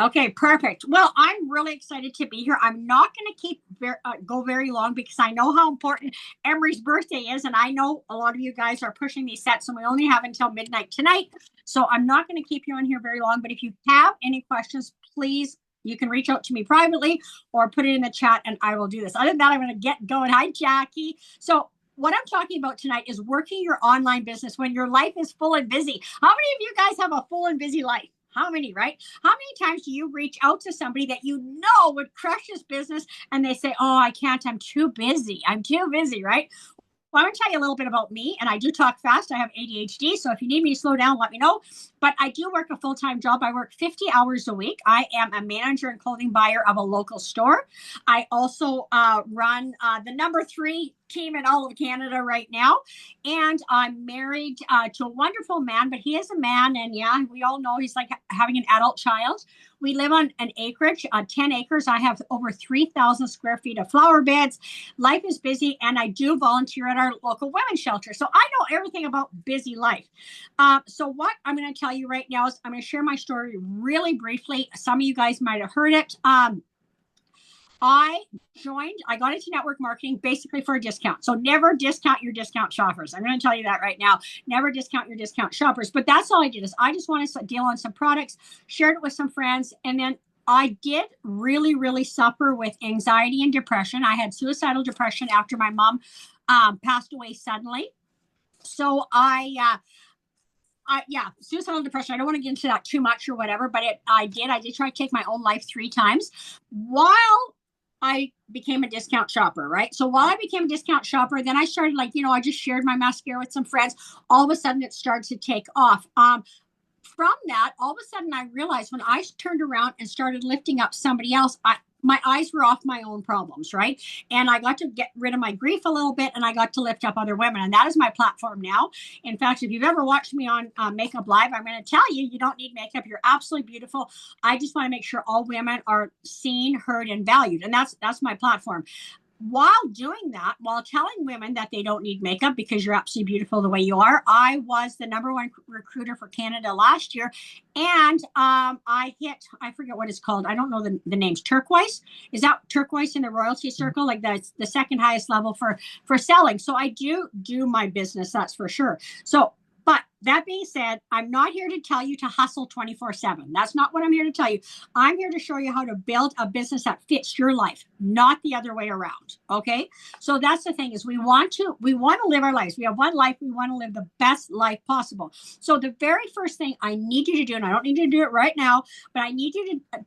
Okay, perfect. Well, I'm really excited to be here. I'm not going to go very long because I know how important Emery's birthday is, and I know a lot of you guys are pushing these sets, and we only have until midnight tonight. So I'm not going to keep you on here very long. But if you have any questions, please, you can reach out to me privately or put it in the chat, and I will do this. Other than that, I'm going to get going. Hi, Jackie. So what I'm talking about tonight is working your online business when your life is full and busy. How many of you guys have a full and busy life? How many, right? How many times do you reach out to somebody that you know would crush this business and they say, oh, I can't, I'm too busy. I'm too busy, right? Well, I'm going to tell you a little bit about me, and I do talk fast. I have ADHD, so if you need me to slow down, let me know. But I do work a full-time job. I work 50 hours a week. I am a manager and clothing buyer of a local store. I also run the number 3 team in all of Canada right now. And I'm married to a wonderful man, but he is a man, and yeah, we all know he's like having an adult child. We live on an acreage, 10 acres. I have over 3,000 square feet of flower beds. Life is busy, and I do volunteer at our local women's shelter. So I know everything about busy life. So what I'm going to tell you right now is I'm going to share my story really briefly. Some of you guys might have heard it. I got into network marketing basically for a discount. So never discount your discount shoppers. I'm going to tell you that right now. Never discount your discount shoppers. But that's all I did is I just wanted to deal on some products, shared it with some friends, and then I did really, really suffer with anxiety and depression. I had suicidal depression after my mom passed away suddenly. So suicidal depression. I don't want to get into that too much or whatever, but I did try to take my own life 3 times while I became a discount shopper, right? So while I became a discount shopper, then I started I just shared my mascara with some friends. All of a sudden it started to take off. From that, all of a sudden I realized when I turned around and started lifting up somebody else, my eyes were off my own problems, right? And I got to get rid of my grief a little bit, and I got to lift up other women. And that is my platform now. In fact, if you've ever watched me on Makeup Live, I'm going to tell you, you don't need makeup. You're absolutely beautiful. I just want to make sure all women are seen, heard, and valued. And that's my platform. While doing that, while telling women that they don't need makeup because you're absolutely beautiful the way you are, I was the #1 recruiter for Canada last year. And I forget what it's called. I don't know the names. Turquoise? Is that turquoise in the royalty circle? Like that's the second highest level for selling. So I do my business, that's for sure. So, but that being said, I'm not here to tell you to hustle 24/7. That's not what I'm here to tell you. I'm here to show you how to build a business that fits your life, not the other way around. Okay. So that's the thing is we want to live our lives. We have one life. We want to live the best life possible. So the very first thing I need you to do, and I don't need you to do it right now, but I need you to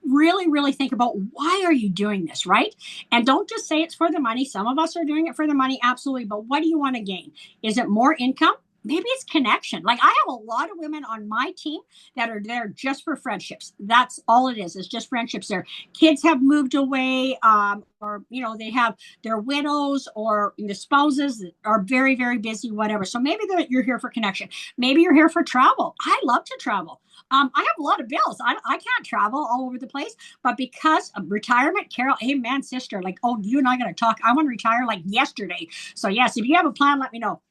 really, really think about why are you doing this, right? And don't just say it's for the money. Some of us are doing it for the money. Absolutely. But what do you want to gain? Is it more income? Maybe it's connection. Like I have a lot of women on my team that are there just for friendships. That's all it is. It's just friendships. Their kids have moved away, or they have their widows, or the spouses are very, very busy, whatever. So maybe you're here for connection. Maybe you're here for travel. I love to travel. I have a lot of bills. I can't travel all over the place, but because of retirement, Carol, amen, sister. Like, oh, you and I got to talk. I want to retire like yesterday. So yes, if you have a plan, let me know.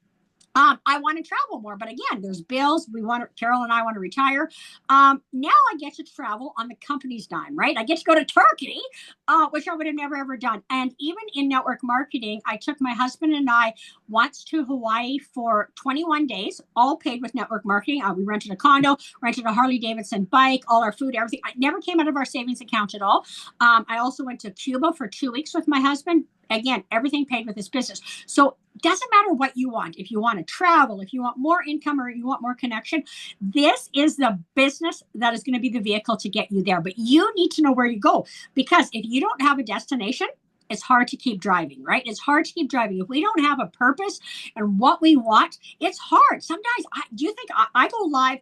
I want to travel more, but again, there's bills. Carol and I want to retire. Now I get to travel on the company's dime, right? I get to go to Turkey, which I would have never, ever done. And even in network marketing, I took my husband and I once to Hawaii for 21 days, all paid with network marketing. We rented a condo, rented a Harley Davidson bike, all our food, everything. I never came out of our savings account at all. I also went to Cuba for 2 weeks with my husband. Again, everything paid with his business. So it doesn't matter what you want. If you want to travel, if you want more income, or you want more connection, this is the business that is going to be the vehicle to get you there. But you need to know where you go, because if you don't have a destination, it's hard to keep driving, right? It's hard to keep driving. If we don't have a purpose and what we want, it's hard. Sometimes, do you think I go live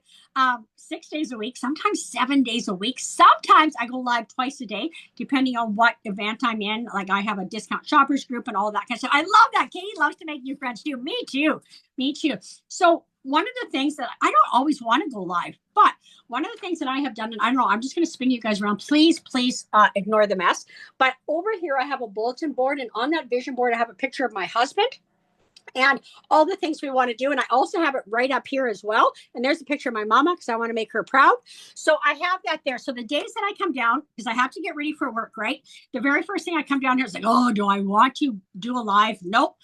6 days a week, sometimes 7 days a week. Sometimes I go live twice a day, depending on what event I'm in. Like I have a discount shoppers group and all that kind of stuff. I love that. Katie loves to make new friends too. Me too. Me too. So one of the things that I don't always want to go live, but one of the things that I have done, and I don't know, I'm just going to spin you guys around. Please ignore the mess. But over here, I have a bulletin board, and on that vision board, I have a picture of my husband. and all the things we want to do. And I also have it right up here as well. And there's a picture of my mama because I want to make her proud. So I have that there. So the days that I come down, because I have to get ready for work, right? The very first thing I come down here is like, oh, do I want to do a live? Nope.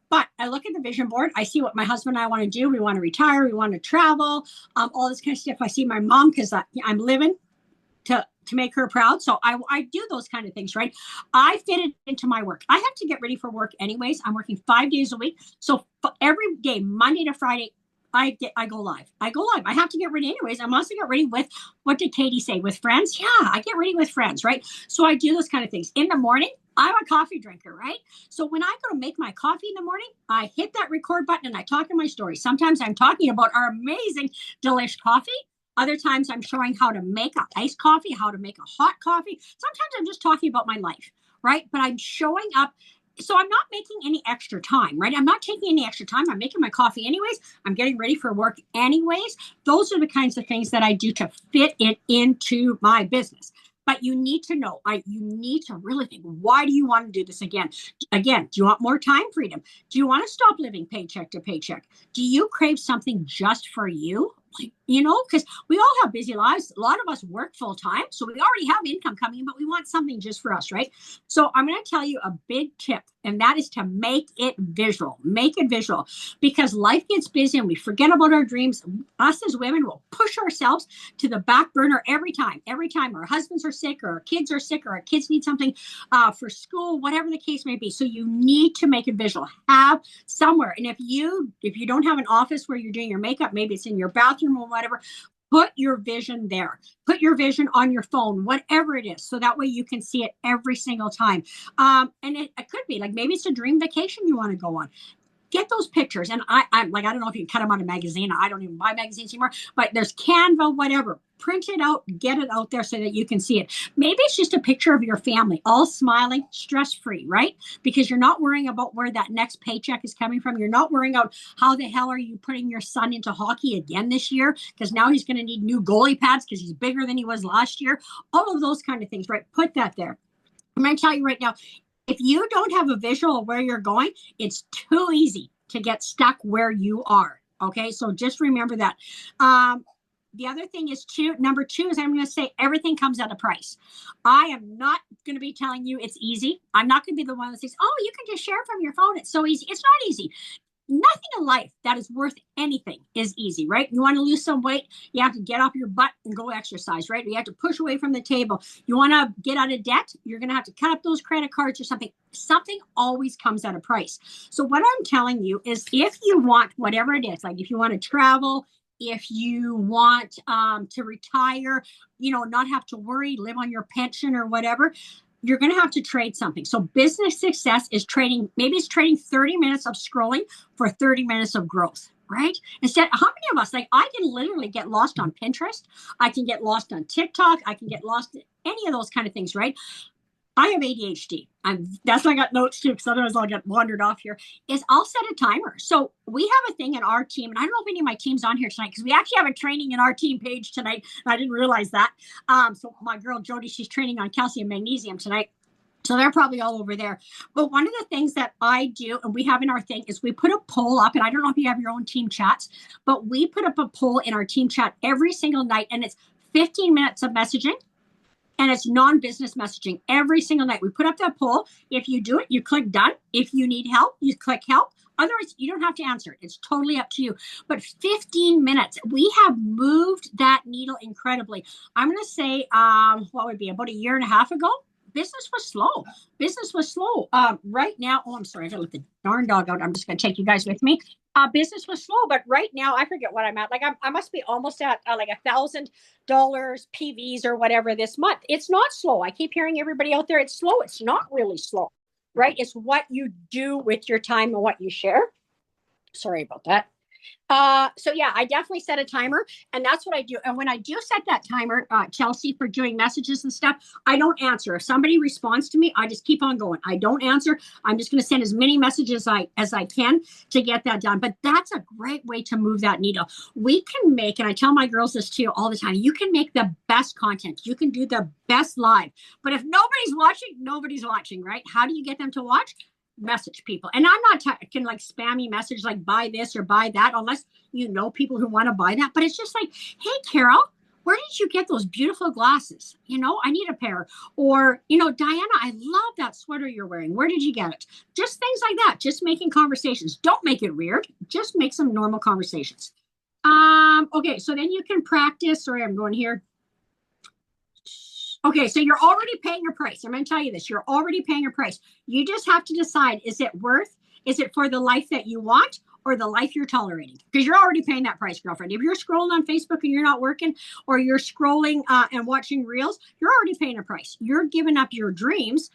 But I look at the vision board. I see what my husband and I want to do. We want to retire. We want to travel, all this kind of stuff. I see my mom because I'm living to make her proud. So I do those kind of things, right? I fit it into my work. I have to get ready for work anyways. I'm working 5 days a week. So every day, Monday to Friday, I go live. I go live. I have to get ready anyways. I must get ready with, what did Katie say? With friends? Yeah, I get ready with friends, right? So I do those kind of things. In the morning, I'm a coffee drinker, right? So when I go to make my coffee in the morning, I hit that record button and I talk in my story. Sometimes I'm talking about our amazing, delish coffee. Other times I'm showing how to make an iced coffee, how to make a hot coffee. Sometimes I'm just talking about my life, right? But I'm showing up. So I'm not making any extra time, right? I'm not taking any extra time. I'm making my coffee anyways. I'm getting ready for work anyways. Those are the kinds of things that I do to fit it into my business. But you need to know, you need to really think, why do you want to do this again? Again, do you want more time freedom? Do you want to stop living paycheck to paycheck? Do you crave something just for you? Like, because we all have busy lives. A lot of us work full time. So we already have income coming in, but we want something just for us, right? So I'm going to tell you a big tip, and that is to make it visual. Make it visual, because life gets busy and we forget about our dreams. Us as women will push ourselves to the back burner every time. Every time our husbands are sick or our kids are sick or our kids need something for school, whatever the case may be. So you need to make it visual. Have somewhere. And if you don't have an office where you're doing your makeup, maybe it's in your bathroom or whatever, put your vision there. Put your vision on your phone, whatever it is. So that way you can see it every single time. And it could be like, maybe it's a dream vacation you want to go on. Get those pictures. And I'm like, I don't know if you can cut them on a magazine. I don't even buy magazines anymore, but there's Canva, whatever. Print it out, get it out there so that you can see it. Maybe it's just a picture of your family, all smiling, stress-free, right? Because you're not worrying about where that next paycheck is coming from. You're not worrying about how the hell are you putting your son into hockey again this year, because now he's going to need new goalie pads because he's bigger than he was last year. All of those kind of things, right? Put that there. I'm going to tell you right now, if you don't have a visual of where you're going, it's too easy to get stuck where you are. Okay, so just remember that. The other thing is number two is I'm going to say everything comes at a price. I am not going to be telling you it's easy. I'm not going to be the one that says, oh, you can just share from your phone. It's so easy. It's not easy. Nothing in life that is worth anything is easy, right? You want to lose some weight, you have to get off your butt and go exercise, right? You have to push away from the table. You want to get out of debt, you're going to have to cut up those credit cards or something. Something always comes at a price. So what I'm telling you is, if you want whatever it is, like if you want to travel, if you want to retire, not have to worry, live on your pension or whatever, you're going to have to trade something. So business success is trading, maybe it's trading 30 minutes of scrolling for 30 minutes of growth, right? Instead, how many of us, like, I can literally get lost on Pinterest. I can get lost on TikTok. I can get lost in any of those kind of things, right? I have ADHD. That's why I got notes too, because otherwise I'll get wandered off here. Is I'll set a timer. So we have a thing in our team, and I don't know if any of my team's on here tonight, because we actually have a training in our team page tonight. I didn't realize that. So my girl Jody, she's training on calcium magnesium tonight. So they're probably all over there. But one of the things that I do, and we have in our thing, is we put a poll up. And I don't know if you have your own team chats, but we put up a poll in our team chat every single night, and it's 15 minutes of messaging. And it's non-business messaging every single night. We put up that poll. If you do it, you click done. If you need help, you click help. Otherwise, you don't have to answer it. It's totally up to you. But 15 minutes, we have moved that needle incredibly. I'm going to say, what would be about a year and a half ago, business was slow. Right now, I'm sorry, I got to let the darn dog out. I'm just going to take you guys with me. Business was slow, but right now I forget what I'm at. Like I must be almost at like $1,000 PVs or whatever this month. It's not slow. I keep hearing everybody out there, it's slow. It's not really slow, right? It's what you do with your time and what you share. Sorry about that. So yeah, I definitely set a timer, and that's what I do. And when I do set that timer, Chelsea, for doing messages and stuff, I don't answer. If somebody responds to me, I just keep on going. I don't answer. I'm just going to send as many messages as I can to get that done. But that's a great way to move that needle. We can make, and I tell my girls this too all the time, you can make the best content. You can do the best live. But if nobody's watching, right? How do you get them to watch? message people. And I'm not talking like spammy message like buy this or buy that, unless you know people who want to buy that. But it's just like, hey, Carol, where did you get those beautiful glasses? You know, I need a pair. Or, you know, Diana, I love that sweater you're wearing. Where did you get it? Just things like that. Just making conversations. Don't make it weird. Just make some normal conversations. Okay, so then you can practice. Sorry, I'm going here. Okay, so you're already paying your price. I'm going to tell you this. You're already paying your price. You just have to decide, is it for the life that you want or the life you're tolerating? Because you're already paying that price, girlfriend. If you're scrolling on Facebook and you're not working, or you're scrolling and watching reels, you're already paying a price. You're giving up your dreams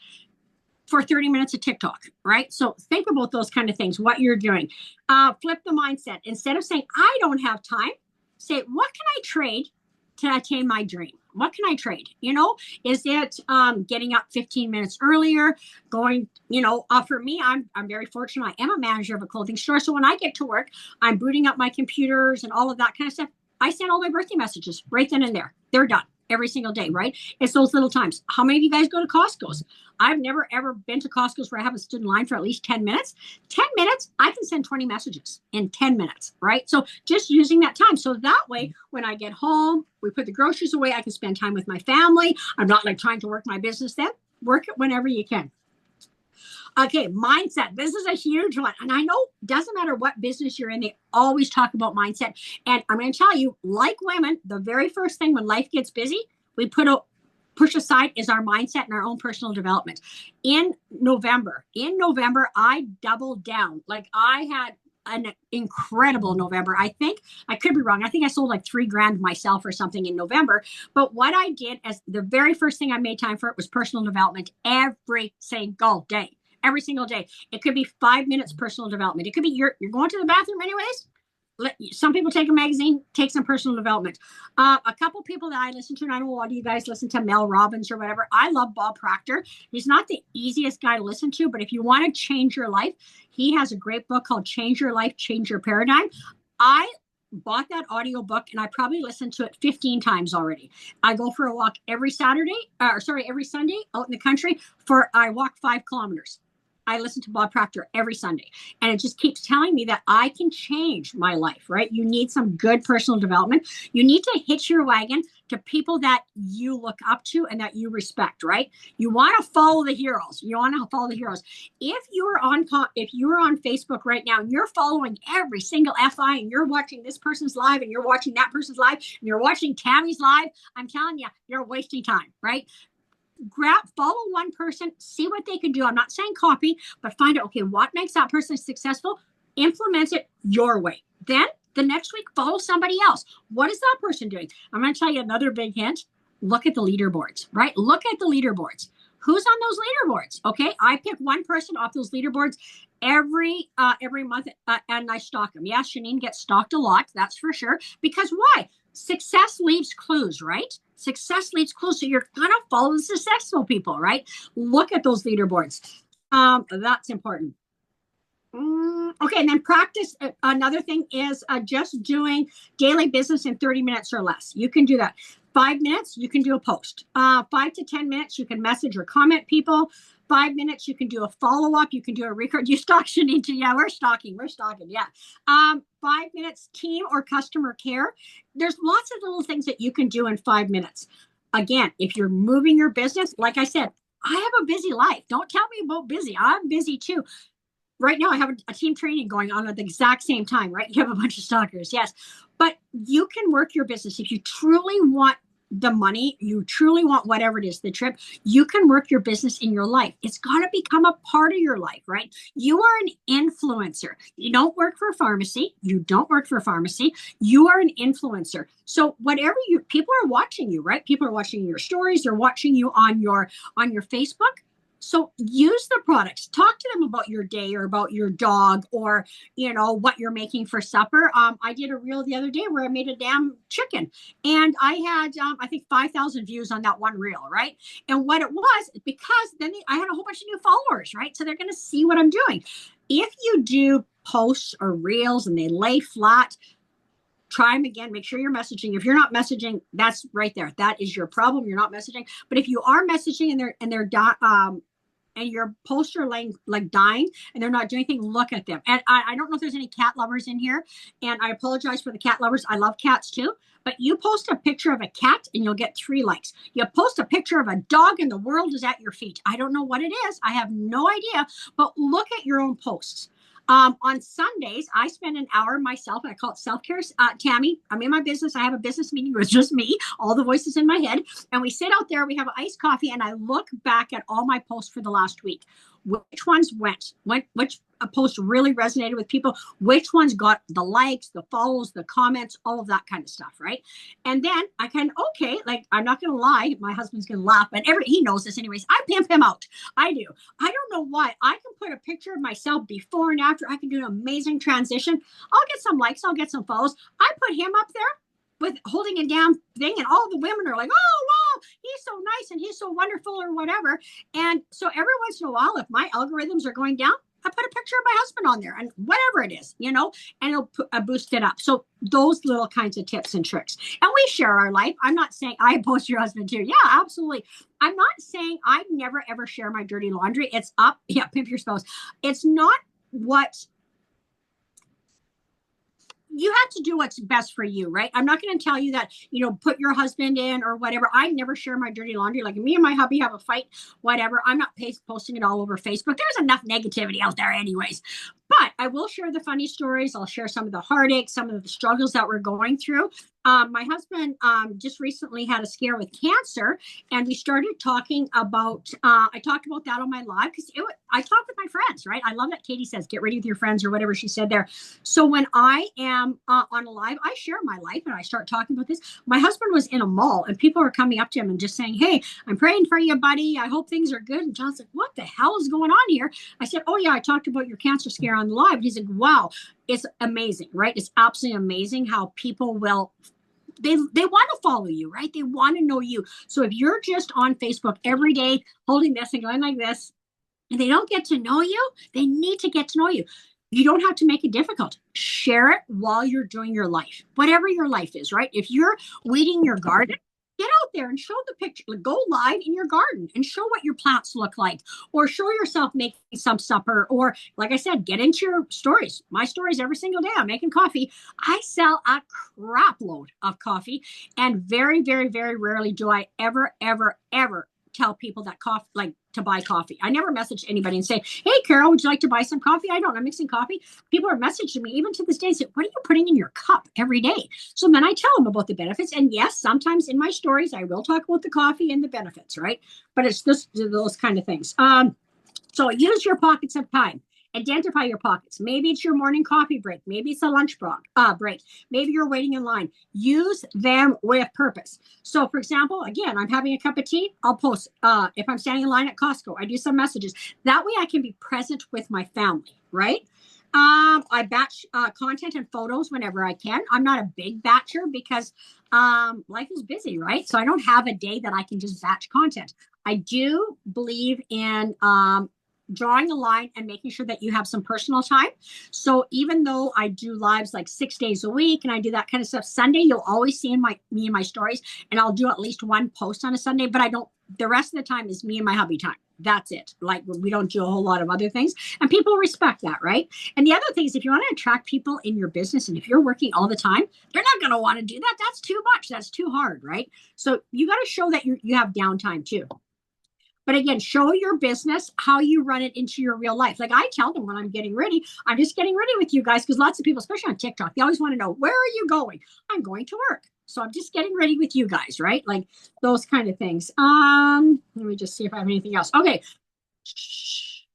for 30 minutes of TikTok, right? So think about those kind of things, what you're doing. Flip the mindset. Instead of saying, I don't have time, say, what can I trade to attain my dream? What can I trade? You know, is it getting up 15 minutes earlier, going, you know, for me, I'm very fortunate. I am a manager of a clothing store. So when I get to work, I'm booting up my computers and all of that kind of stuff. I send all my birthday messages right then and there. They're done every single day, right? It's those little times. How many of you guys go to Costco's? I've never, ever been to Costco's where I haven't stood in line for at least 10 minutes. 10 minutes, I can send 20 messages in 10 minutes, right? So just using that time. So that way, when I get home, we put the groceries away, I can spend time with my family. I'm not like trying to work my business then. Work it whenever you can. Okay, mindset. This is a huge one. And I know it doesn't matter what business you're in, they always talk about mindset. And I'm going to tell you, like women, the very first thing when life gets busy, we push aside is our mindset and our own personal development. In November, I doubled down. Like I had an incredible November. I think I could be wrong. I think I sold like $3,000 myself or something in November. But what I did as the very first thing I made time for it was personal development every single day. Every single day. It could be 5 minutes personal development. It could be you're going to the bathroom anyways. Some people take a magazine, take some personal development. A couple people that I listen to, and I know a lot of you guys listen to Mel Robbins or whatever. I love Bob Proctor. He's not the easiest guy to listen to, but if you want to change your life, he has a great book called Change Your Life, Change Your Paradigm. I bought that audio book and I probably listened to it 15 times already. I go for a walk every Sunday out in the country I walk 5 kilometers. I listen to Bob Proctor every Sunday, and it just keeps telling me that I can change my life, right? You need some good personal development. You need to hitch your wagon to people that you look up to and that you respect, right? You want to follow the heroes. If you're on Facebook right now and you're following every single FI and you're watching this person's live and you're watching that person's live and you're watching Tammy's live, I'm telling you, you're wasting time, right? Follow one person, see what they can do. I'm not saying copy, but find out, okay, what makes that person successful? Implement it your way. Then the next week, follow somebody else. What is that person doing? I'm going to tell you another big hint. Look at the leaderboards, right? Look at the leaderboards. Who's on those leaderboards? Okay, I pick one person off those leaderboards every month, and I stalk them. Yeah, Shanine gets stalked a lot, that's for sure. Because why? Success leaves clues, right? Success leaves clues. So you're going to follow the successful people, right? Look at those leaderboards. That's important. Okay, and then practice. Another thing is just doing daily business in 30 minutes or less. You can do that. 5 minutes, you can do a post. 5 to 10 minutes, you can message or comment people. 5 minutes, you can do a follow-up. You can do a record. You stalk Shanine too. Yeah, we're stalking. Yeah. 5 minutes, team or customer care. There's lots of little things that you can do in 5 minutes. Again, if you're moving your business, like I said, I have a busy life. Don't tell me about busy. I'm busy too. Right now, I have a team training going on at the exact same time, right? You have a bunch of stalkers, yes. But you can work your business. If you truly want the money, you truly want whatever it is, the trip, you can work your business in your life. It's got to become a part of your life, right? You are an influencer. You don't work for a pharmacy. You are an influencer. So whatever people are watching you, right? People are watching your stories. They're watching you on your Facebook. So use the products. Talk to them about your day or about your dog or, what you're making for supper. I did a reel the other day where I made a damn chicken and I had, I think 5,000 views on that one reel, right? And what it was, because then I had a whole bunch of new followers, right? So they're going to see what I'm doing. If you do posts or reels and they lay flat, try them again. Make sure you're messaging. If you're not messaging, that's right there. That is your problem. You're not messaging. But if you are messaging and they're and your posts are like dying and they're not doing anything, look at them. And I don't know if there's any cat lovers in here, and I apologize for the cat lovers. I love cats too. But you post a picture of a cat and you'll get 3 likes. You post a picture of a dog and the world is at your feet. I don't know what it is. I have no idea. But look at your own posts. On Sundays, I spend an hour myself, and I call it self-care. Tammy, I'm in my business. I have a business meeting where it's just me, all the voices in my head. And we sit out there, we have an iced coffee, and I look back at all my posts for the last week. Which ones went? Which post really resonated with people? Which ones got the likes, the follows, the comments, all of that kind of stuff, right? And then I okay, like, I'm not going to lie. My husband's going to laugh, but he knows this anyways. I pimp him out. I do. I don't know why. I can put a picture of myself before and after. I can do an amazing transition. I'll get some likes. I'll get some follows. I put him up there with holding a damn thing, and all the women are like, oh, wow, he's so nice and he's so wonderful or whatever. And so every once in a while, if my algorithms are going down, I put a picture of my husband on there and whatever it is, and it'll boost it up. So those little kinds of tips and tricks. And we share our life. I'm not saying I post your husband too. Yeah, absolutely. I'm not saying I never, ever share my dirty laundry. It's up. Yeah, pimp your spouse. It's not what you have to do what's best for you, right? I'm not going to tell you that, put your husband in or whatever. I never share my dirty laundry. Like, me and my hubby have a fight, whatever. I'm not posting it all over Facebook. There's enough negativity out there anyways. But I will share the funny stories. I'll share some of the heartaches, some of the struggles that we're going through. My husband just recently had a scare with cancer, and we started talking about, I talked about that on my live because I talk with my friends, right? I love that Katie says, get ready with your friends or whatever she said there. So when I am on a live, I share my life and I start talking about this. My husband was in a mall and people are coming up to him and just saying, hey, I'm praying for you, buddy. I hope things are good. And John's like, what the hell is going on here? I said, oh yeah, I talked about your cancer scare on the live. And he's like, wow, it's amazing, right? It's absolutely amazing how people will they want to follow you, right? They want to know you. So if you're just on Facebook every day holding this and going like this, and they don't get to know you, they need to get to know you. You don't have to make it difficult. Share it while you're doing your life, whatever your life is, right? If you're weeding your garden, get out there and show the picture. Go live in your garden and show what your plants look like, or show yourself making some supper, or like I said, get into your stories. My stories every single day. I'm making coffee. I sell a crap load of coffee, and very, very, very rarely do I ever, ever, ever tell people that to buy coffee. I never message anybody and say, hey, Carol, would you like to buy some coffee? I don't. I'm mixing coffee. People are messaging me even to this day, say, what are you putting in your cup every day? So then I tell them about the benefits. And yes, sometimes in my stories, I will talk about the coffee and the benefits, right? But it's just those kind of things. So use your pockets of time. Identify your pockets. Maybe it's your morning coffee break. Maybe it's a lunch break. Maybe you're waiting in line. Use them with purpose. So, for example, again, I'm having a cup of tea. I'll post. If I'm standing in line at Costco, I do some messages. That way I can be present with my family, right? I batch content and photos whenever I can. I'm not a big batcher because life is busy, right? So I don't have a day that I can just batch content. I do believe in drawing a line and making sure that you have some personal time. So even though I do lives like 6 days a week and I do that kind of stuff, Sunday, you'll always see me in my stories, and I'll do at least one post on a Sunday, but the rest of the time is me and my hubby time. That's it. Like, we don't do a whole lot of other things, and people respect that, right? And the other thing is, if you want to attract people in your business, and if you're working all the time, they're not going to want to do that. That's too much. That's too hard, right? So you got to show that you have downtime too. But again, show your business how you run it into your real life. Like, I tell them when I'm getting ready, I'm just getting ready with you guys, because lots of people, especially on TikTok, they always want to know, where are you going? I'm going to work. So I'm just getting ready with you guys, right? Like those kind of things. Let me just see if I have anything else. Okay.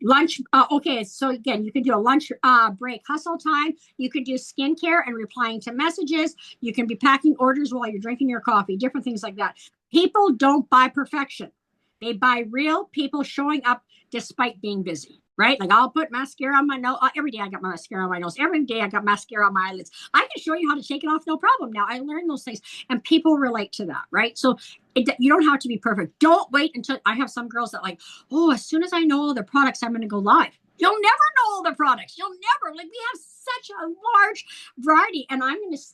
Lunch. Okay. So again, you can do a lunch break hustle time. You could do skincare and replying to messages. You can be packing orders while you're drinking your coffee, different things like that. People don't buy perfection. They buy real people showing up despite being busy, right? Like, I'll put mascara on my nose. Every day I got my mascara on my nose. Every day I got mascara on my eyelids. I can show you how to take it off, no problem. Now, I learned those things, and people relate to that, right? So you don't have to be perfect. Don't wait until, I have some girls that like, oh, as soon as I know all the products, I'm going to go live. You'll never know all the products. You'll never, like, we have such a large variety. And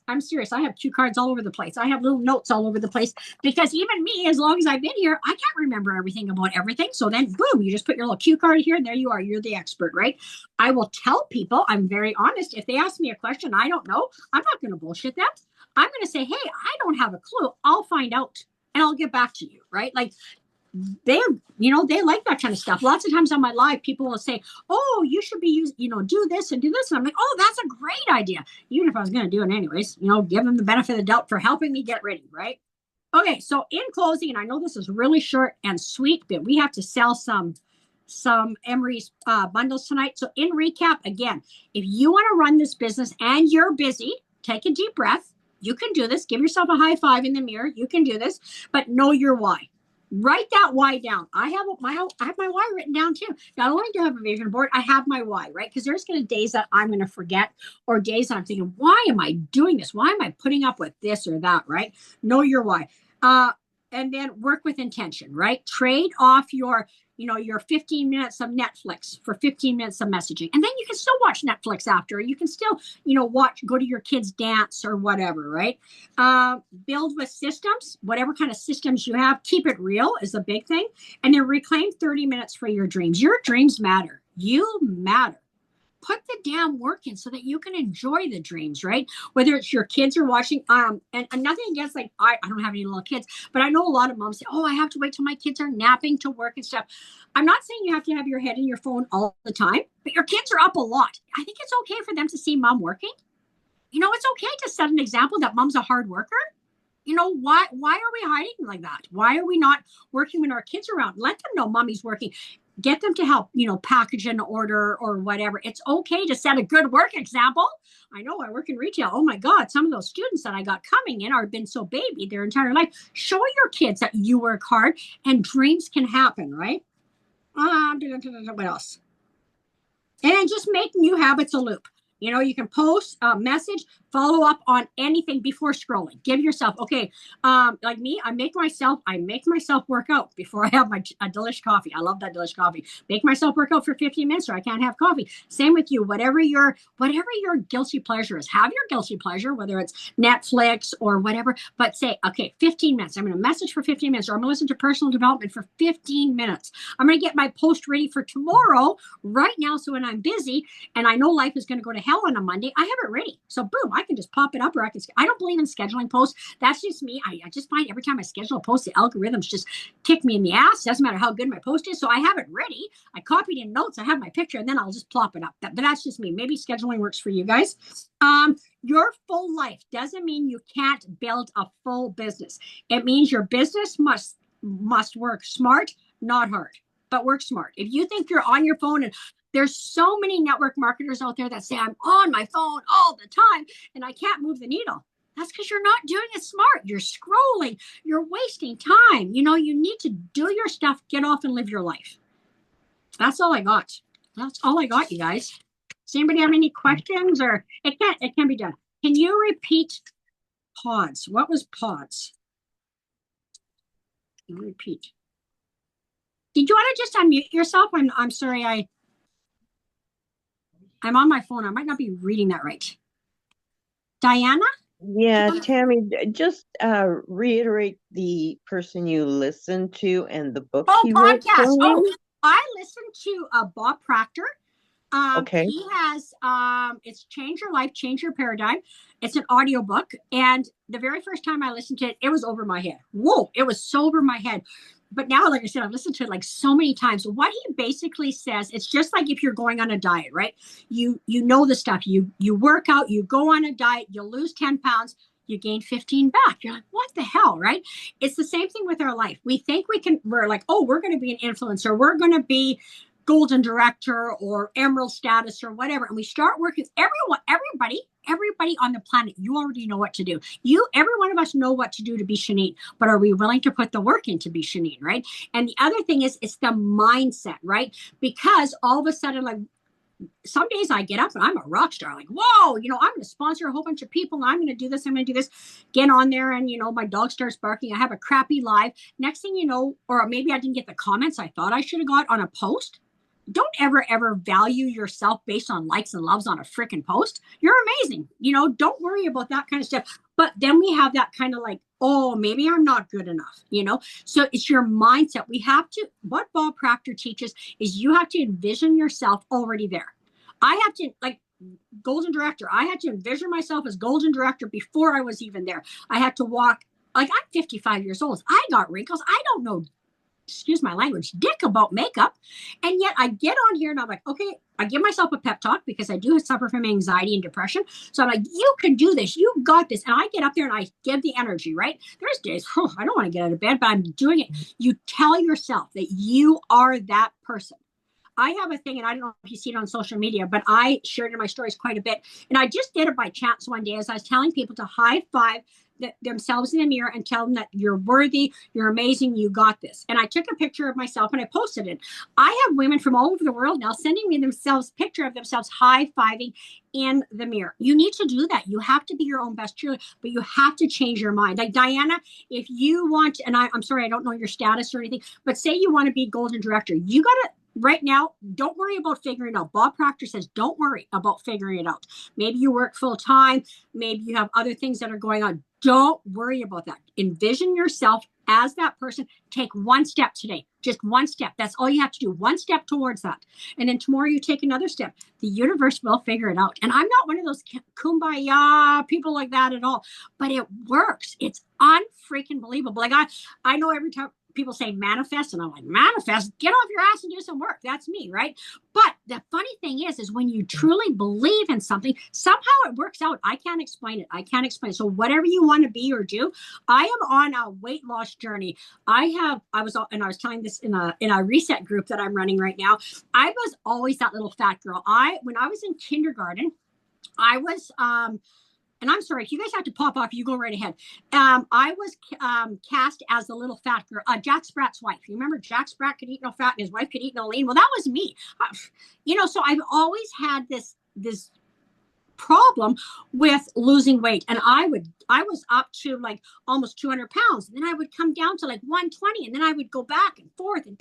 I'm serious. I have cue cards all over the place. I have little notes all over the place because even me, as long as I've been here, I can't remember everything about everything. So then boom, you just put your little cue card here and there you are. You're the expert, right? I will tell people, I'm very honest. If they ask me a question I don't know, I'm not going to bullshit them. I'm going to say, hey, I don't have a clue. I'll find out and I'll get back to you, right? Like, they like that kind of stuff. Lots of times on my live, people will say, oh, you should be do this and do this. And I'm like, oh, that's a great idea. Even if I was going to do it anyways, give them the benefit of the doubt for helping me get ready. Right. Okay. So in closing, and I know this is really short and sweet, but we have to sell some Emery's bundles tonight. So in recap, again, if you want to run this business and you're busy, take a deep breath. You can do this. Give yourself a high five in the mirror. You can do this, but know your why. Write that why down. I have my why written down too. Not only do I have a vision board, I have my why, right? Because there's going to days that I'm going to forget, or days that I'm thinking, why am I doing this? Why am I putting up with this or that, right? Know your why. And then work with intention, right? Trade off your 15 minutes of Netflix for 15 minutes of messaging. And then you can still watch Netflix after. You can still, go to your kids' dance or whatever, right? Build with systems, whatever kind of systems you have. Keep it real is a big thing. And then reclaim 30 minutes for your dreams. Your dreams matter. You matter. Put the damn work in so that you can enjoy the dreams, right? Whether it's your kids are watching, and nothing against, like, I don't have any little kids, but I know a lot of moms say, oh, I have to wait till my kids are napping to work and stuff. I'm not saying you have to have your head in your phone all the time, but your kids are up a lot. I think it's okay for them to see mom working. It's okay to set an example that mom's a hard worker. Why are we hiding like that? Why are we not working when our kids are around? Let them know mommy's working. Get them to help, package an order or whatever. It's okay to set a good work example. I know I work in retail. Oh my God, some of those students that I got coming in are been so baby their entire life. Show your kids that you work hard and dreams can happen, right? What else? And just make new habits a loop. You can post a message, follow up on anything before scrolling. Give yourself, okay, like me, I make myself work out before I have a delish coffee. I love that delish coffee. Make myself work out for 15 minutes or I can't have coffee. Same with you. Whatever your guilty pleasure is, have your guilty pleasure, whether it's Netflix or whatever, but say, okay, 15 minutes. I'm going to message for 15 minutes, or I'm going to listen to personal development for 15 minutes. I'm going to get my post ready for tomorrow right now. So when I'm busy and I know life is going to go to hell on a Monday, I have it ready. So boom, I can just pop it up, or I don't believe in scheduling posts. That's just me. I just find every time I schedule a post, the algorithms just kick me in the ass. Doesn't matter how good my post is. So I have it ready. I copied in notes. I have my picture, and then I'll just plop it up. But that's just me. Maybe scheduling works for you guys. Your full life doesn't mean you can't build a full business. It means your business must work smart, not hard, but work smart. If you think you're on your phone, and there's so many network marketers out there that say, I'm on my phone all the time and I can't move the needle. That's because you're not doing it smart. You're scrolling. You're wasting time. You need to do your stuff, get off and live your life. That's all I got. That's all I got, you guys. Does anybody have any questions? Or it can be done. Can you repeat pods? What was pods? Can you repeat? Did you want to just unmute yourself? I'm sorry, I'm on my phone. I might not be reading that right. Diana? Yeah, Tammy, just reiterate the person you listened to and the book he wrote for you. Oh, I listened to Bob Proctor. Okay. He has, it's Change Your Life, Change Your Paradigm. It's an audiobook. And the very first time I listened to it, it was over my head. Whoa, it was so over my head. But now, like I said, I've listened to it like so many times. What he basically says, it's just like if you're going on a diet, right? You know the stuff. You work out, you go on a diet, you lose 10 pounds, you gain 15 back. You're like, what the hell, right? It's the same thing with our life. We think we're like, oh, we're going to be an influencer. We're going to be golden director or emerald status or whatever. And we start working with everybody on the planet. You already know what to do. Every one of us know what to do to be Shanine, but are we willing to put the work in to be Shanine, right? And the other thing is, it's the mindset, right? Because all of a sudden, like, some days I get up and I'm a rock star, like, whoa, I'm going to sponsor a whole bunch of people. And I'm going to do this. I'm going to do this. Get on there. And, my dog starts barking. I have a crappy live. Next thing you know, or maybe I didn't get the comments I thought I should have got on a post. don't ever value yourself based on likes and loves on a freaking post. You're amazing. Don't worry about that kind of stuff. But then we have that kind of like, oh, maybe I'm not good enough. So it's your mindset. What Bob Proctor teaches is you have to envision yourself already there. I have to, like, golden director. I had to envision myself as golden director before I was even there. I had to walk, like, I'm 55 years old. I got wrinkles. I don't know, excuse my language, dick about makeup. And yet I get on here and I'm like, okay, I give myself a pep talk because I do suffer from anxiety and depression. So I'm like, you can do this. You got this. And I get up there and I give the energy, right? There's days, I don't want to get out of bed, but I'm doing it. You tell yourself that you are that person. I have a thing, and I don't know if you see it on social media, but I shared it in my stories quite a bit. And I just did it by chance one day as I was telling people to high five themselves in the mirror and tell them that you're worthy, you're amazing, you got this. And I took a picture of myself and I posted it. I have women from all over the world now sending me picture of themselves high-fiving in the mirror. You need to do that. You have to be your own best cheerleader, but you have to change your mind. Like Diana, if you want, and I'm sorry, I don't know your status or anything, but say you want to be golden director, you got to, right now, don't worry about figuring it out. Bob Proctor says, don't worry about figuring it out. Maybe you work full time. Maybe you have other things that are going on. Don't worry about that. Envision yourself as that person. Take one step today, just one step. That's all you have to do. One step towards that. And then tomorrow you take another step. The universe will figure it out. And I'm not one of those kumbaya people like that at all, but it works. It's unfreaking believable. Like I know every time people say manifest, and I'm like, manifest, get off your ass and do some work. That's me, right? But the funny thing is when you truly believe in something, somehow it works out. I can't explain it. So whatever you want to be or do, I am on a weight loss journey. I was telling this in a reset group that I'm running right now. I was always that little fat girl. When I was in kindergarten, I was and I'm sorry, if you guys have to pop off, you go right ahead. I was cast as the little fat girl, Jack Sprat's wife. You remember Jack Sprat could eat no fat and his wife could eat no lean? Well, that was me. So I've always had this problem with losing weight. And I was up to like almost 200 pounds. And then I would come down to like 120. And then I would go back and forth. And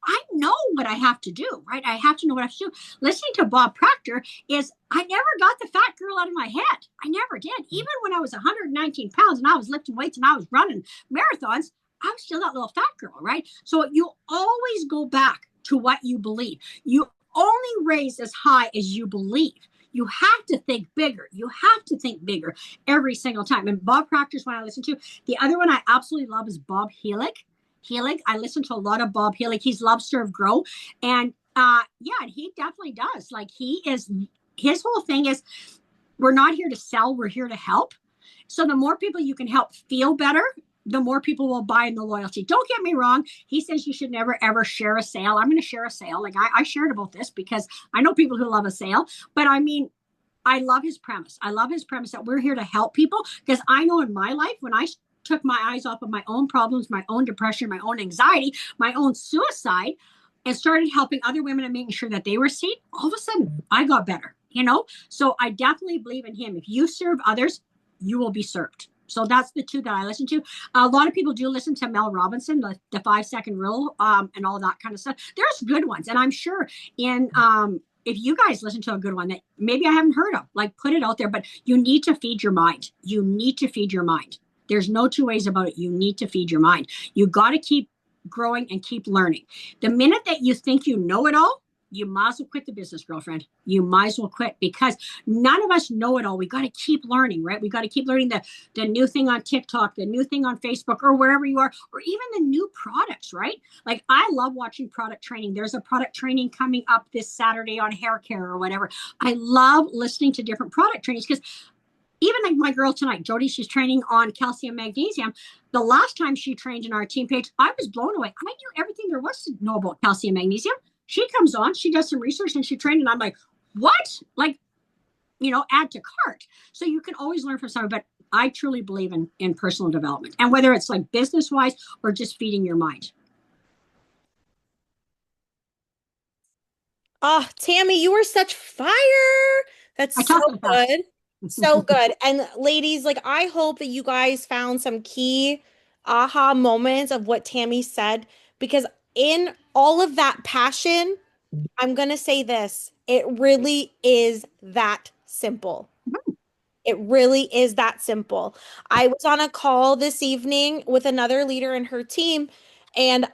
I know what I have to do, right? I have to know what I have to do. Listening to Bob Proctor is I never got the fat girl out of my head. I never did. Even when I was 119 pounds and I was lifting weights and I was running marathons, I was still that little fat girl, right? So you always go back to what you believe. You only raise as high as you believe. You have to think bigger. You have to think bigger every single time. And Bob Proctor's one I listen to. The other one I absolutely love is Bob Helig. I listen to a lot of Bob Helig. He's Love, Serve, Grow. And yeah, he definitely does. Like his whole thing is we're not here to sell. We're here to help. So the more people you can help feel better, the more people will buy in the loyalty. Don't get me wrong. He says you should never, ever share a sale. I'm going to share a sale. Like I shared about this because I know people who love a sale, but I mean, I love his premise. I love his premise that we're here to help people because I know in my life, when I took my eyes off of my own problems, my own depression, my own anxiety, my own suicide, and started helping other women and making sure that they were seen, all of a sudden I got better, So I definitely believe in him. If you serve others, you will be served. So that's the two that I listen to. A lot of people do listen to Mel Robinson, the 5-second rule, and all that kind of stuff. There's good ones. And I'm sure if you guys listen to a good one that maybe I haven't heard of, like put it out there, but you need to feed your mind. You need to feed your mind. There's no two ways about it. You need to feed your mind. You got to keep growing and keep learning. The minute that you think you know it all, you might as well quit the business, girlfriend. You might as well quit because none of us know it all. We got to keep learning, right? We got to keep learning the new thing on TikTok, the new thing on Facebook, or wherever you are, or even the new products, right? Like I love watching product training. There's a product training coming up this Saturday on hair care or whatever. I love listening to different product trainings because even like my girl tonight, Jody, she's training on calcium, magnesium. The last time she trained in our team page, I was blown away. I knew everything there was to know about calcium, magnesium. She comes on, she does some research and she trained, and I'm like, what? Like, add to cart. So you can always learn from someone, but I truly believe in personal development, and whether it's like business wise or just feeding your mind. Oh, Tammy, you are such fire. That's so good. So good. And ladies, like I hope that you guys found some key aha moments of what Tammy said, because in all of that passion, I'm going to say this. It really is that simple. It really is that simple. I was on a call this evening with another leader in her team, and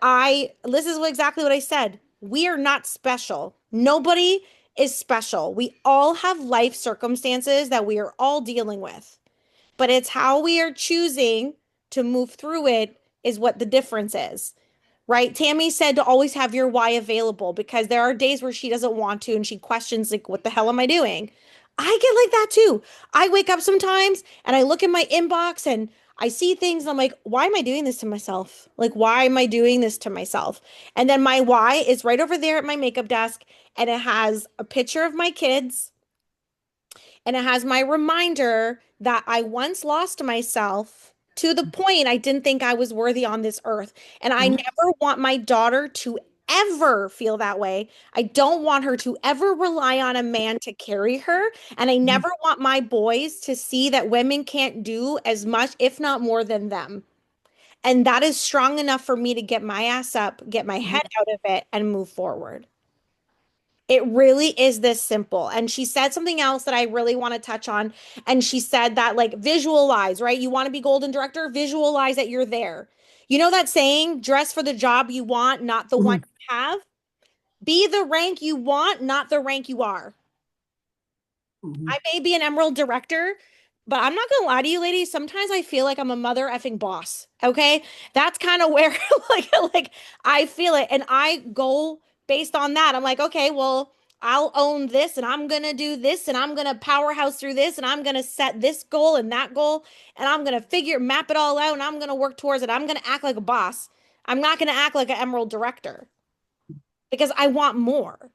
this is exactly what I said. We are not special. Nobody is special. We all have life circumstances that we are all dealing with, but it's how we are choosing to move through it is what the difference is. Right? Tammy said to always have your why available because there are days where she doesn't want to and she questions, like, what the hell am I doing? I get like that too. I wake up sometimes and I look in my inbox and I see things and I'm like, why am I doing this to myself? Like, why am I doing this to myself? And then my why is right over there at my makeup desk and it has a picture of my kids and it has my reminder that I once lost myself to the point I didn't think I was worthy on this earth. And I never want my daughter to ever feel that way. I don't want her to ever rely on a man to carry her. And I never want my boys to see that women can't do as much, if not more than them. And that is strong enough for me to get my ass up, get my head out of it, and move forward. It really is this simple. And she said something else that I really want to touch on. And she said that, like, visualize, right? You want to be golden director, visualize that you're there. You know that saying, dress for the job you want, not the one you have? Be the rank you want, not the rank you are. I may be an emerald director, but I'm not gonna lie to you, ladies. Sometimes I feel like I'm a mother effing boss. Okay. That's kind of where like I feel it. And I go based on that. I'm like, okay, well, I'll own this and I'm gonna do this and I'm gonna powerhouse through this and I'm gonna set this goal and that goal and I'm gonna map it all out and I'm gonna work towards it. I'm gonna act like a boss. I'm not gonna act like an emerald director because I want more.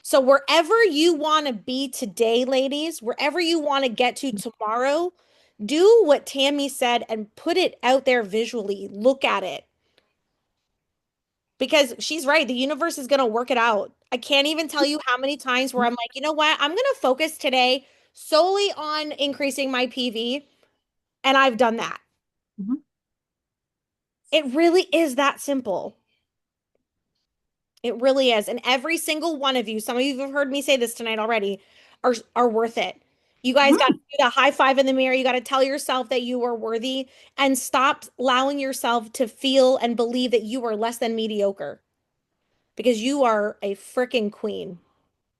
So wherever you want to be today, ladies, wherever you want to get to tomorrow, do what Tammy said and put it out there visually. Look at it. Because she's right, the universe is going to work it out. I can't even tell you how many times where I'm like, you know what? I'm going to focus today solely on increasing my PV. And I've done that. It really is that simple. It really is. And every single one of you, some of you have heard me say this tonight already, are worth it. You guys got to do the high five in the mirror. You got to tell yourself that you are worthy and stop allowing yourself to feel and believe that you are less than mediocre because you are a freaking queen.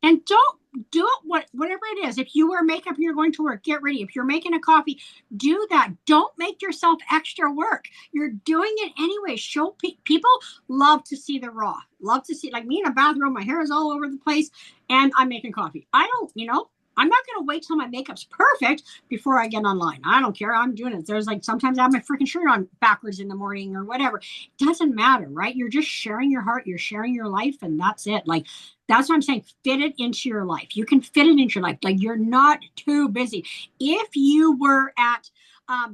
And don't do it whatever it is. If you wear makeup and you're going to work, get ready. If you're making a coffee, do that. Don't make yourself extra work. You're doing it anyway. Show people love to see the raw. Love to see, like me in a bathroom, my hair is all over the place and I'm making coffee. I don't, I'm not going to wait till my makeup's perfect before I get online. I don't care. I'm doing it. There's like sometimes I have my freaking shirt on backwards in the morning or whatever. It doesn't matter, right? You're just sharing your heart. You're sharing your life, and that's it. Like, that's what I'm saying. Fit it into your life. You can fit it into your life. Like, you're not too busy. If you were at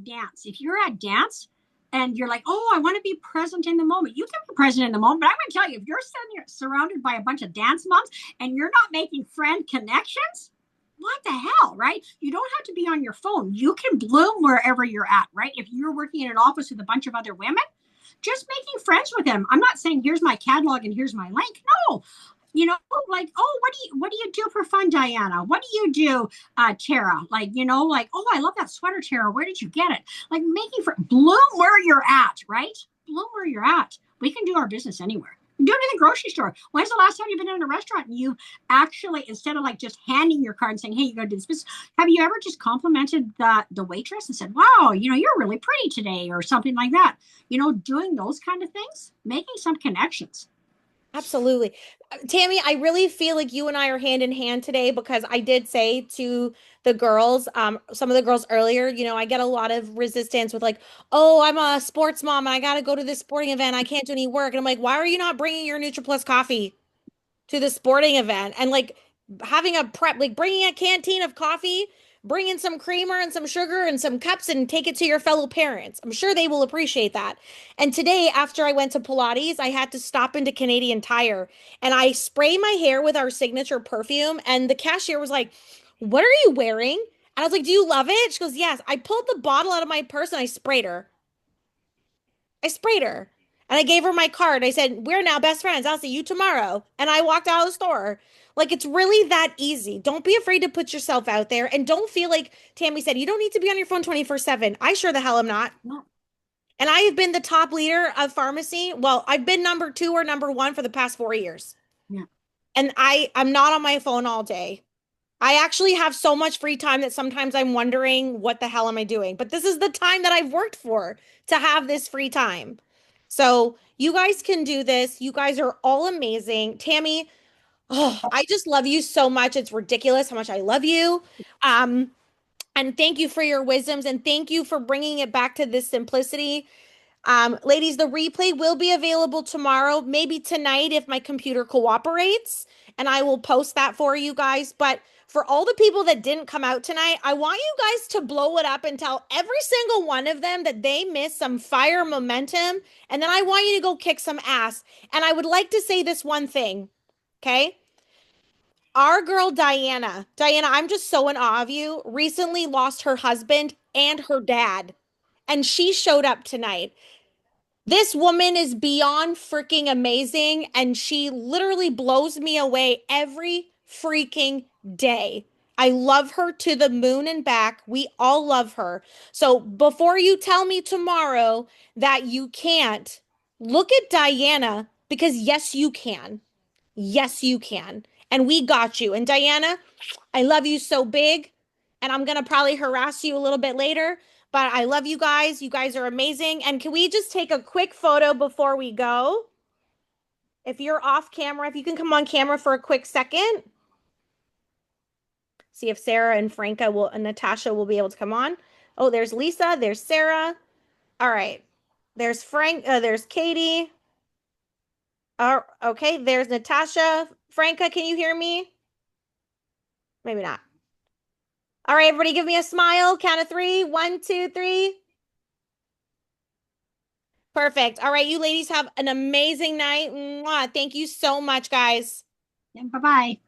dance, if you're at dance, and you're like, oh, I want to be present in the moment. You can be present in the moment, but I'm going to tell you, if you're surrounded by a bunch of dance moms and you're not making friend connections, what the hell, right? You don't have to be on your phone. You can bloom wherever you're at, right? If you're working in an office with a bunch of other women, just making friends with them. I'm not saying here's my catalog and here's my link. No, like, oh, what do you do for fun, Diana? What do you do, Tara? Like, like, oh, I love that sweater, Tara. Where did you get it? Like, making bloom where you're at, right? Bloom where you're at. We can do our business anywhere. Do it in the grocery store. When's the last time you've been in a restaurant and you actually, instead of like just handing your card and saying, hey, you got to do this business, have you ever just complimented the waitress and said, wow, you're really pretty today, or something like that? Doing those kind of things, making some connections. Absolutely. Tammy, I really feel like you and I are hand in hand today because I did say to the girls, some of the girls earlier, I get a lot of resistance with like, oh, I'm a sports mom and I got to go to this sporting event. I can't do any work. And I'm like, why are you not bringing your NutriPlus coffee to the sporting event and like having a prep, like bringing a canteen of coffee, bringing some creamer and some sugar and some cups and take it to your fellow parents. I'm sure they will appreciate that. And today, after I went to Pilates, I had to stop into Canadian Tire and I spray my hair with our signature perfume. And the cashier was like, what are you wearing? And I was like, do you love it? She goes, yes. I pulled the bottle out of my purse and I sprayed her. I sprayed her. And I gave her my card. I said, we're now best friends. I'll see you tomorrow. And I walked out of the store. Like, it's really that easy. Don't be afraid to put yourself out there. And don't feel like Tammy said, you don't need to be on your phone 24/7. I sure the hell am not. No. And I have been the top leader of pharmacy. Well, I've been number 2 or number 1 for the past 4 years. Yeah. And I'm not on my phone all day. I actually have so much free time that sometimes I'm wondering, what the hell am I doing? But this is the time that I've worked for to have this free time. So you guys can do this. You guys are all amazing. Tammy, oh, I just love you so much. It's ridiculous how much I love you. And thank you for your wisdoms and thank you for bringing it back to this simplicity. Ladies, the replay will be available tomorrow, maybe tonight if my computer cooperates, and I will post that for you guys. But for all the people that didn't come out tonight, I want you guys to blow it up and tell every single one of them that they missed some fire momentum. And then I want you to go kick some ass. And I would like to say this one thing, okay? Our girl, Diana, I'm just so in awe of you, recently lost her husband and her dad. And she showed up tonight. This woman is beyond freaking amazing, and she literally blows me away every freaking day. I love her to the moon and back. We all love her. So before you tell me tomorrow that you can't, look at Diana, because yes, you can. Yes, you can. And we got you. And Diana, I love you so big. And I'm going to probably harass you a little bit later. But I love you guys. You guys are amazing. And can we just take a quick photo before we go? If you're off camera, if you can come on camera for a quick second. See if Sarah and Franca will and Natasha will be able to come on. Oh, there's Lisa. There's Sarah. All right. There's there's Katie. Okay. There's Natasha. Franca, can you hear me? Maybe not. All right, everybody give me a smile. Count of 3. 1, 2, 3. Perfect. All right, you ladies have an amazing night. Mwah. Thank you so much, guys. Bye-bye.